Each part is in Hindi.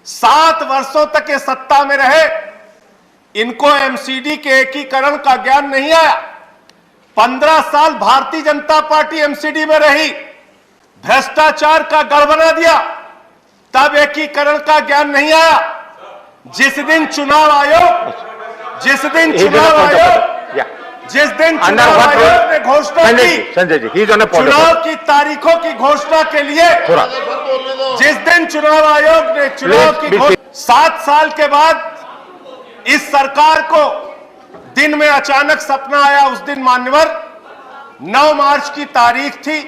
7 वर्षों तक ये सत्ता में रहे, इनको एमसीडी के एकीकरण का ज्ञान नहीं आया। 15 साल भारतीय जनता पार्टी एमसीडी में रही, भ्रष्टाचार का गढ़ बना दिया, तब एकीकरण का ज्ञान नहीं आया। जिस दिन चुनाव आयोग ने घोषणा की, चुनाव की तारीखों की घोषणा के लिए, जिस दिन चुनाव आयोग ने चुनाव की 7 साल के बाद इस सरकार को दिन में अचानक सपना आया। उस दिन मान्यवर 9 मार्च की तारीख थी।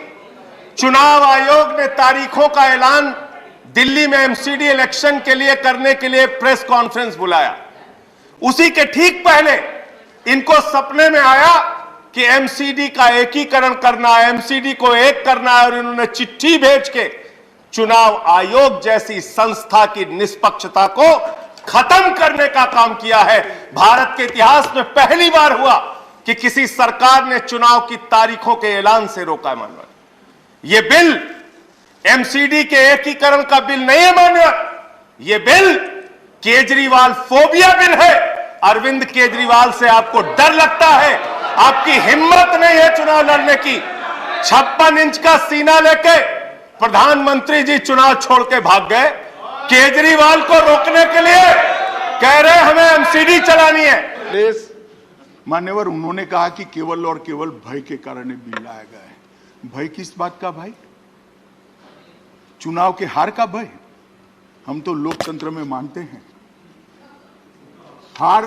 चुनाव आयोग ने तारीखों का ऐलान दिल्ली में एमसीडी इलेक्शन के लिए करने के लिए प्रेस कॉन्फ्रेंस बुलाया। उसी के ठीक पहले इनको सपने में आया कि एमसीडी का एकीकरण करना है, एमसीडी को एक करना है, और इन्होंने चिट्ठी भेज के चुनाव आयोग जैसी संस्था की निष्पक्षता को खत्म करने का काम किया है। भारत के इतिहास में पहली बार हुआ कि किसी सरकार ने चुनाव की तारीखों के ऐलान से रोका है। मानव, यह बिल एमसीडी के एकीकरण का बिल नहीं है मानव, यह बिल केजरीवाल फोबिया बिल है। अरविंद केजरीवाल से आपको डर लगता है, आपकी हिम्मत नहीं है चुनाव लड़ने की। 56 इंच का सीना लेके प्रधानमंत्री जी चुनाव छोड़ के भाग गए। केजरीवाल को रोकने के लिए कह रहे हमें एमसीडी चलानी है। मान्यवर, उन्होंने कहा कि केवल और केवल भय के कारण बिल लाया गया है। भय किस बात का भय? चुनाव के हार का भय? हम तो लोकतंत्र में मानते हैं हार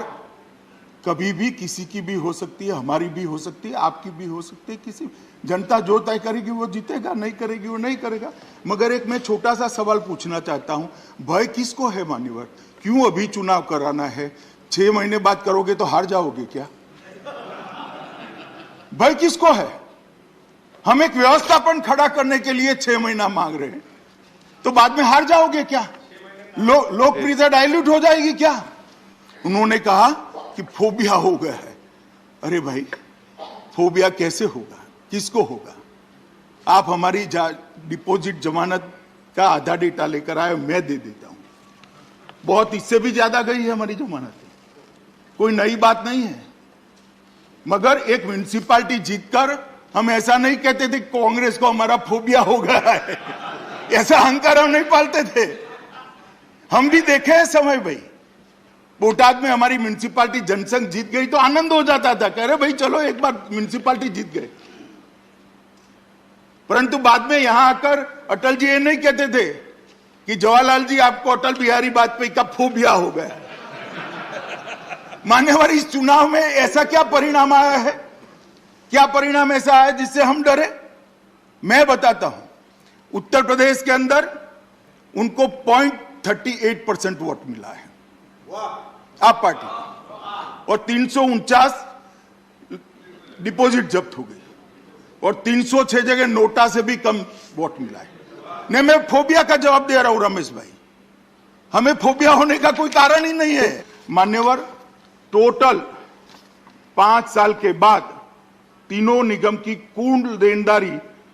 कभी भी किसी की भी हो सकती है, हमारी भी हो सकती है, आपकी भी हो सकती है। किसी जनता जो तय करेगी वो जीतेगा, नहीं करेगी वो नहीं करेगा। मगर एक मैं छोटा सा सवाल पूछना चाहता हूं, भय किसको है मान्यवर? क्यों अभी चुनाव कराना है? 6 महीने बाद करोगे तो हार जाओगे क्या? भय किसको है? हम एक व्यवस्थापन खड़ा करने के लिए 6 महीना मांग रहे हैं, तो बाद में हार जाओगे क्या? लोकप्रियता डाइल्यूट हो जाएगी क्या? उन्होंने कहा कि फोबिया हो गया है। अरे भाई, फोबिया कैसे होगा? किसको होगा? आप हमारी डिपॉजिट जमानत का आधा डेटा लेकर आए, मैं दे देता हूं। बहुत इससे भी ज्यादा गई है हमारी जमानत, कोई नई बात नहीं है। मगर एक म्युनिसिपैलिटी जीतकर हम ऐसा नहीं कहते थे कांग्रेस को हमारा फोबिया हो गया है, ऐसा अहंकार हम नहीं पालते थे। हम भी देखे हैं समय भाई, बोटाद में हमारी म्युनिसिपैलिटी जनसंघ जीत गई तो आनंद हो जाता था, कह रहे भाई चलो एक बार म्युनिसिपैलिटी जीत गए। परंतु बाद में यहां आकर अटल जी ये नहीं कहते थे कि जवाहरलाल जी आपको अटल बिहारी वाजपेयी का फोबिया हो गया। मान्यवर, इस चुनाव में ऐसा क्या परिणाम आया है? क्या परिणाम ऐसा आया जिससे हम डरे? मैं बताता हूं। उत्तर प्रदेश के अंदर उनको 0.38% वोट मिला है आप पार्टी को, और 349 डिपॉजिट जब्त हो गई, और 306 जगह नोटा से भी कम वोट मिला है। नहीं, मैं फोबिया का जवाब दे रहा हूं रमेश भाई, हमें फोबिया होने का कोई कारण ही नहीं है। मान्यवर, टोटल 5 साल के बाद तीनों निगम की कुल देनदारी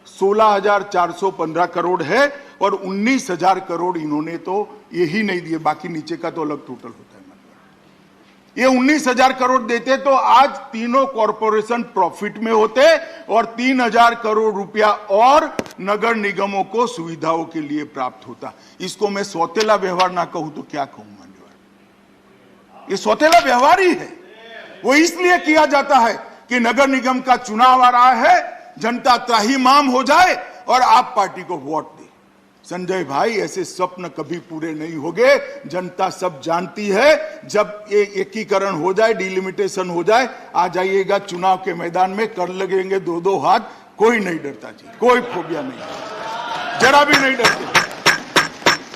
16,415 करोड़ है, और 19,000 करोड़ इन्होंने तो यही नहीं दिए, बाकी नीचे का तो अलग टोटल होता है। ये 19,000 करोड़ देते तो आज तीनों कॉरपोरेशन प्रॉफिट में होते, और 3,000 करोड़ रुपया और नगर निगमों को सुविधाओं के लिए प्राप्त होता। इसको मैं सौतेला व्यवहार ना कहूं तो क्या कहूं मान्यवर? ये सौतेला व्यवहार ही है। वो इसलिए किया जाता है कि नगर निगम का चुनाव आ रहा है, जनता त्राहिमाम हो जाए और आप पार्टी को वोट दे। संजय भाई, ऐसे स्वप्न कभी पूरे नहीं होंगे। जनता सब जानती है, जब ये एकीकरण हो जाए, डिलिमिटेशन हो जाए, आ जाइएगा चुनाव के मैदान में, कर लगेंगे 2-2 हाथ। कोई नहीं डरता जी, कोई फोबिया नहीं, जरा भी नहीं डरते।